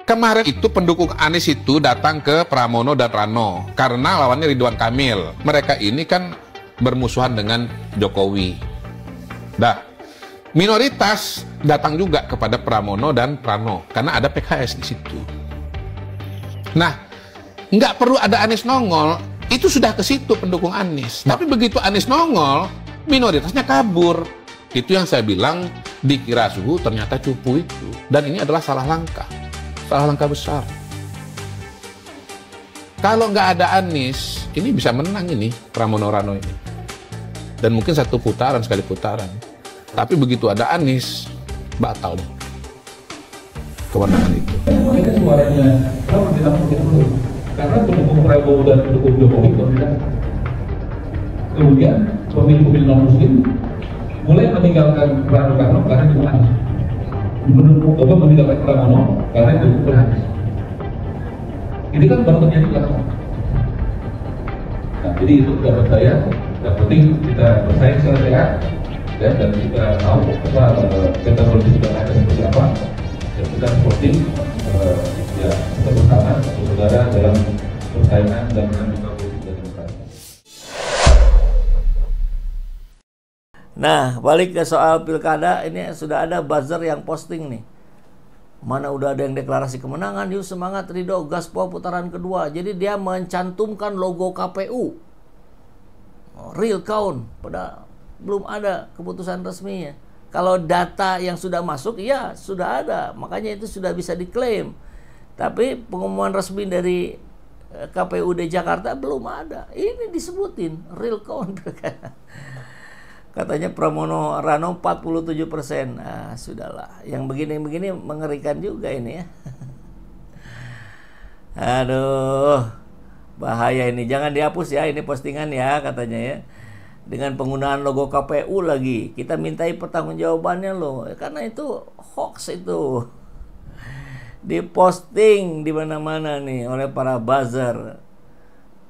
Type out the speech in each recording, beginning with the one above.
Kemarin itu pendukung Anies itu datang ke Pramono dan Rano karena lawannya Ridwan Kamil. Mereka ini kan bermusuhan dengan Jokowi. Dah, minoritas datang juga kepada Pramono dan Rano karena ada PKS di situ. Nah, nggak perlu ada Anies nongol, itu sudah ke situ pendukung Anies. Tapi begitu Anies nongol, minoritasnya kabur. Itu yang saya bilang, dikira suhu ternyata cupu itu. Dan ini adalah salah langkah besar. Kalau nggak ada Anies, ini bisa menang ini Pramono Rano ini. Dan mungkin satu putaran, sekali putaran. Tapi begitu ada Anies, batal deh kemenangan itu. Ini suaranya kalau kita mungkin dulu, karena pendukung Prabowo dan pendukung Jokowi berbeda. Kemudian pemilih-pemilih non Muslim mulai meninggalkan Prabowo karena itu Anies. Meninggalkan Pramono karena itu Anies. Ini kan baru terjadi belakang. Nah, jadi itu buat saya. Yang penting kita bersaing secara sehat dan kita tahu kita politik sudah ada seperti apa. Dan kita sporting ya kita bersama saudara dalam persaingan dan dinamika politik dan demokrasi. Nah, balik ke soal pilkada, ini sudah ada buzzer yang posting nih. Mana udah ada yang deklarasi kemenangan, yuk semangat Ridho, gaspol putaran kedua. Jadi dia mencantumkan logo KPU. Real count, padahal belum ada keputusan resminya. Kalau data yang sudah masuk, ya sudah ada. Makanya itu sudah bisa diklaim. Tapi pengumuman resmi dari KPUD Jakarta belum ada. Ini disebutin, real count. Katanya Pramono Rano 47%. Nah, sudahlah. Yang begini-begini mengerikan juga ini ya. Aduh, bahaya ini. Jangan dihapus ya ini postingan ya katanya ya. Dengan penggunaan logo KPU lagi. Kita mintai pertanggungjawabannya loh. Karena itu hoax itu. Diposting di mana-mana nih oleh para buzzer.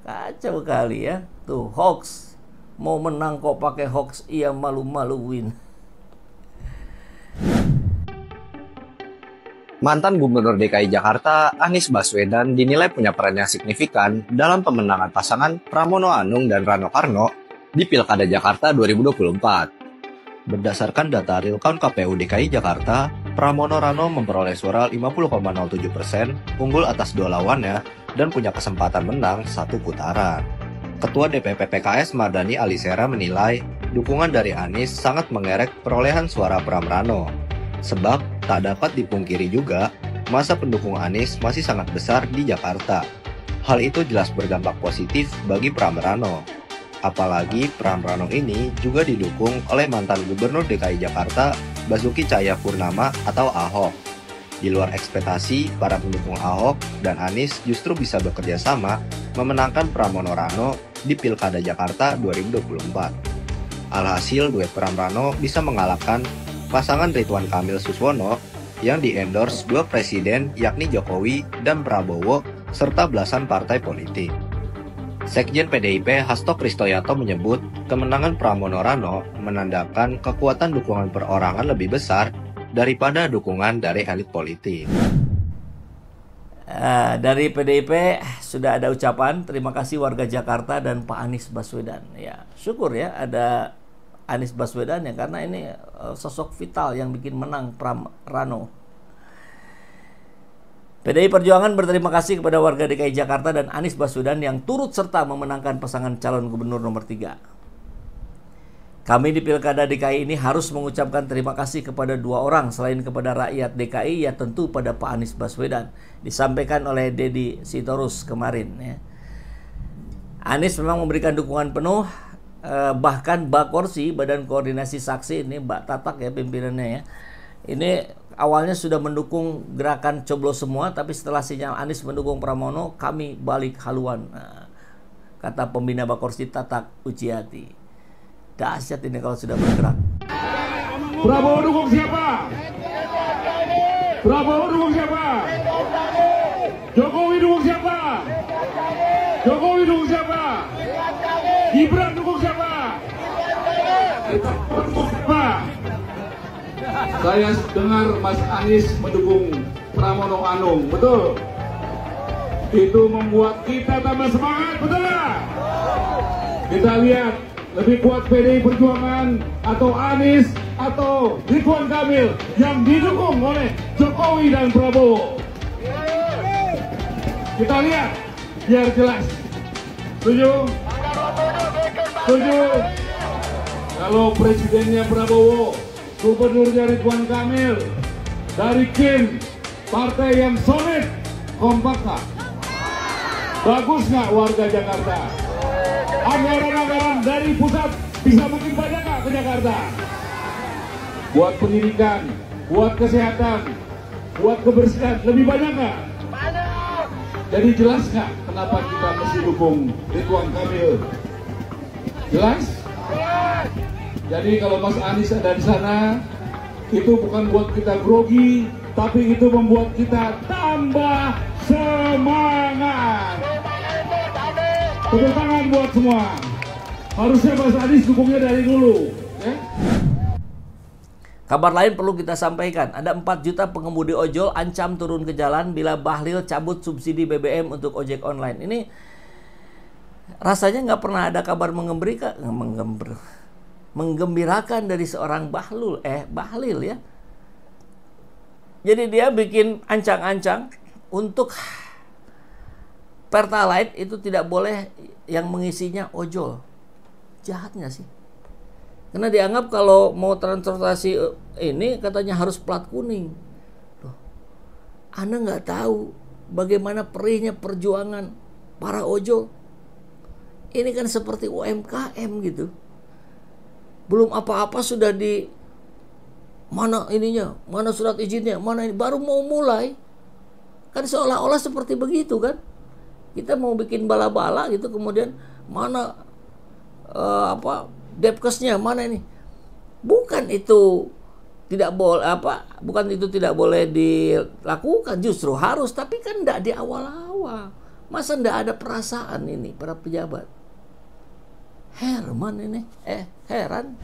Kacau kali ya. Tuh hoax. Mau menang kok pakai hoax, iya malu-maluin. Mantan Gubernur DKI Jakarta, Anies Baswedan dinilai punya peran yang signifikan dalam pemenangan pasangan Pramono Anung dan Rano Karno di Pilkada Jakarta 2024. Berdasarkan data real count KPU DKI Jakarta, Pramono Rano memperoleh suara 50,07%, unggul atas dua lawannya, dan punya kesempatan menang satu putaran. Ketua DPP PKS Mardani Alisera menilai dukungan dari Anies sangat mengerek perolehan suara Pram Rano. Sebab tak dapat dipungkiri juga, masa pendukung Anies masih sangat besar di Jakarta. Hal itu jelas berdampak positif bagi Pram Rano. Apalagi Pram Rano ini juga didukung oleh mantan Gubernur DKI Jakarta Basuki Cahayapurnama atau Ahok. Di luar ekspektasi, para pendukung Ahok dan Anies justru bisa bekerja sama memenangkan Pramono Rano di Pilkada Jakarta 2024. Alhasil, duet Pram Rano bisa mengalahkan pasangan Ridwan Kamil Suswono yang di-endorse dua presiden yakni Jokowi dan Prabowo serta belasan partai politik. Sekjen PDIP Hasto Kristoyanto menyebut kemenangan Pramono Rano menandakan kekuatan dukungan perorangan lebih besar daripada dukungan dari elit politik. Dari PDIP sudah ada ucapan terima kasih warga Jakarta dan Pak Anies Baswedan. Ya, syukur ya ada Anies Baswedan ya karena ini sosok vital yang bikin menang Pram Rano. PDI Perjuangan berterima kasih kepada warga DKI Jakarta dan Anies Baswedan yang turut serta memenangkan pasangan calon gubernur nomor 3. Kami di Pilkada DKI ini harus mengucapkan terima kasih kepada dua orang selain kepada rakyat DKI ya tentu pada Pak Anies Baswedan. Disampaikan oleh Deddy Sitorus kemarin ya. Anies memang memberikan dukungan penuh bahkan Bakorsi Badan Koordinasi Saksi ini Mbak Tatak ya pimpinannya ya. Ini awalnya sudah mendukung gerakan coblos semua tapi setelah sinyal Anies mendukung Pramono kami balik haluan. Nah, kata pembina Bakorsi Tatak Uciati. Dahsyat ini kalau sudah bergerak. Prabowo dukung siapa? Prabowo dukung siapa? Jokowi dukung siapa? Jokowi dukung siapa? Gibran dukung siapa? Saya dengar Mas Anies mendukung Pramono Anung, betul? Itu membuat kita tambah semangat, betul nggak? Kita lihat lebih kuat PDI Perjuangan atau Anies atau Ridwan Kamil yang didukung oleh Jokowi dan Prabowo. Kita lihat biar jelas. Setuju? Setuju? Kalau presidennya Prabowo, gubernurnya Ridwan Kamil, dari KIN, partai yang solid, kompak nggak? Bagus nggak warga Jakarta? Anggaran-anggaran dari pusat bisa makin banyak nggak ke Jakarta? Buat pendidikan, buat kesehatan, buat kebersihan, lebih banyak nggak? Jadi jelas nggak kenapa kita mesti dukung Ridwan Kamil? Jelas? Jadi kalau Mas Anies ada di sana, itu bukan buat kita grogi, tapi itu membuat kita tambah semangat. Tepuk tangan buat semua. Harusnya Mas Anies dukungnya dari dulu. Ya? Kabar lain perlu kita sampaikan, ada 4 juta pengemudi ojol ancam turun ke jalan bila Bahlil cabut subsidi BBM untuk ojek online. Ini rasanya nggak pernah ada kabar menggembirakan dari seorang Bahlil ya. Jadi dia bikin ancang-ancang untuk Pertalite itu tidak boleh yang mengisinya ojol. Jahat nggak sih? Karena dianggap kalau mau transportasi ini katanya harus plat kuning. Loh, Anda nggak tahu bagaimana perihnya perjuangan para ojol. Ini kan seperti UMKM gitu. Belum apa-apa sudah di mana ininya, mana surat izinnya, mana ini baru mau mulai. Kan seolah-olah seperti begitu kan. Kita mau bikin bala-bala gitu kemudian mana Depkesnya mana ini? Bukan itu tidak boleh bukan itu tidak boleh dilakukan, justru harus, tapi kan enggak di awal-awal. Masa enggak ada perasaan ini para pejabat? Heran.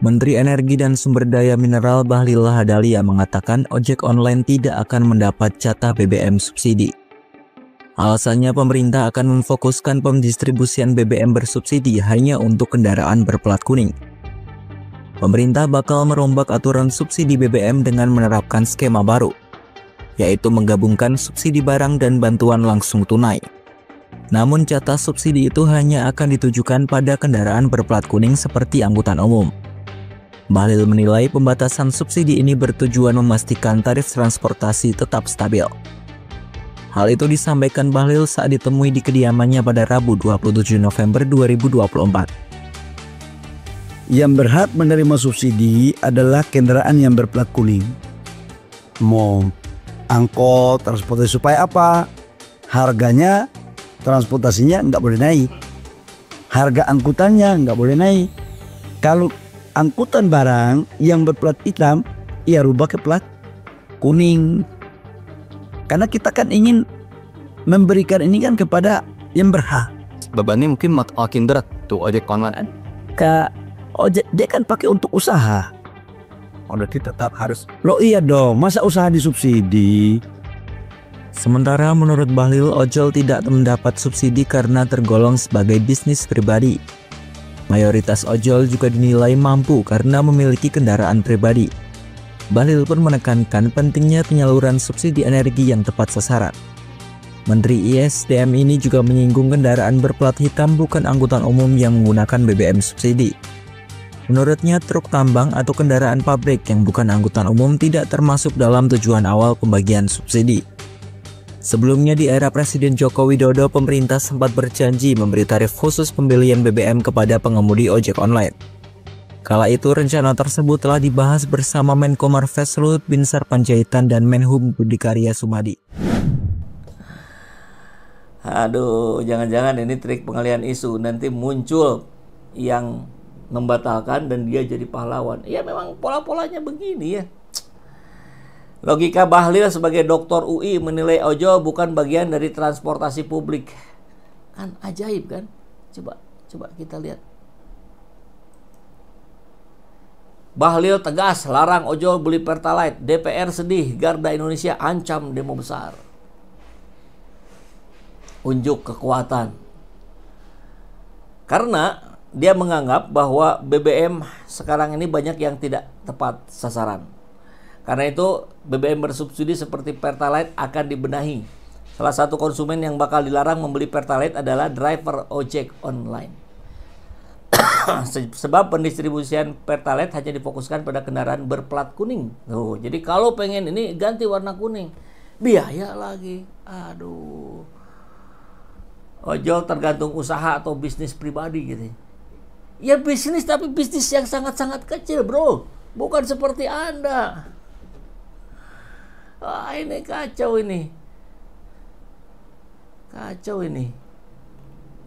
Menteri Energi dan Sumber Daya Mineral Bahlil Lahadalia mengatakan ojek online tidak akan mendapat jatah BBM subsidi. Alasannya pemerintah akan memfokuskan pendistribusian BBM bersubsidi hanya untuk kendaraan berplat kuning. Pemerintah bakal merombak aturan subsidi BBM dengan menerapkan skema baru, yaitu menggabungkan subsidi barang dan bantuan langsung tunai. Namun jatah subsidi itu hanya akan ditujukan pada kendaraan berplat kuning seperti angkutan umum. Bahlil menilai pembatasan subsidi ini bertujuan memastikan tarif transportasi tetap stabil. Hal itu disampaikan Bahlil saat ditemui di kediamannya pada Rabu 27 November 2024. Yang berhak menerima subsidi adalah kendaraan yang berplat kuning. Mau angkot, transportasi supaya apa? Harganya, transportasinya nggak boleh naik. Harga angkutannya nggak boleh naik. Kalau angkutan barang yang berplat hitam, ya rubah ke plat kuning. Karena kita kan ingin memberikan ini kan kepada yang berhak. Bebannya mungkin makin berat tuh ojek online. Ojek dia kan pakai untuk usaha. Berarti tetap harus. Loh iya dong, masa usaha disubsidi? Sementara menurut Bahlil, ojol tidak mendapat subsidi karena tergolong sebagai bisnis pribadi. Mayoritas ojol juga dinilai mampu karena memiliki kendaraan pribadi. Bahlil pun menekankan pentingnya penyaluran subsidi energi yang tepat sasaran. Menteri ISDM ini juga menyinggung kendaraan berplat hitam bukan angkutan umum yang menggunakan BBM subsidi. Menurutnya, truk tambang atau kendaraan pabrik yang bukan angkutan umum tidak termasuk dalam tujuan awal pembagian subsidi. Sebelumnya di era Presiden Joko Widodo, pemerintah sempat berjanji memberi tarif khusus pembelian BBM kepada pengemudi ojek online. Kala itu rencana tersebut telah dibahas bersama Menko Marves Luhut Binsar Panjaitan dan Menhub Budi Karya Sumadi. Aduh, jangan-jangan ini trik pengalihan isu, nanti muncul yang membatalkan dan dia jadi pahlawan. Ya memang pola-polanya begini ya. Logika Bahlil sebagai doktor UI menilai ojol bukan bagian dari transportasi publik. Kan ajaib kan? Coba kita lihat. Bahlil tegas larang ojol beli Pertalite. DPR sedih, Garda Indonesia ancam demo besar. Unjuk kekuatan. Karena dia menganggap bahwa BBM sekarang ini banyak yang tidak tepat sasaran. Karena itu BBM bersubsidi seperti Pertalite akan dibenahi. Salah satu konsumen yang bakal dilarang membeli Pertalite adalah driver ojek online. Sebab pendistribusian Pertalite hanya difokuskan pada kendaraan berplat kuning. Tuh, jadi kalau pengen ini ganti warna kuning, biaya lagi. Aduh. Ojol tergantung usaha atau bisnis pribadi gitu. Ya bisnis, tapi bisnis yang sangat-sangat kecil, bro. Bukan seperti Anda. Wah, ini kacau ini. Kacau ini.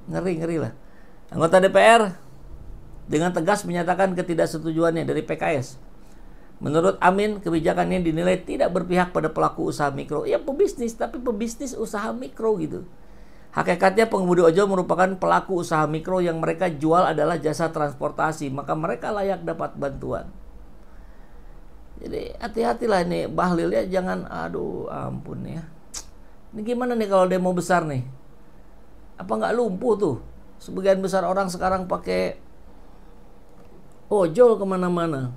Ngeri-ngeri lah. Anggota DPR dengan tegas menyatakan ketidaksetujuannya dari PKS. Menurut Amin, kebijakannya dinilai tidak berpihak pada pelaku usaha mikro. Ya pebisnis, tapi pebisnis usaha mikro gitu. Hakikatnya pengemudi ojol merupakan pelaku usaha mikro yang mereka jual adalah jasa transportasi, maka mereka layak dapat bantuan. Jadi hati-hatilah ini Bahlil ya, jangan, aduh ampun ya. Ini gimana nih kalau demo besar nih? Apa nggak lumpuh tuh? Sebagian besar orang sekarang pakai ojol kemana-mana.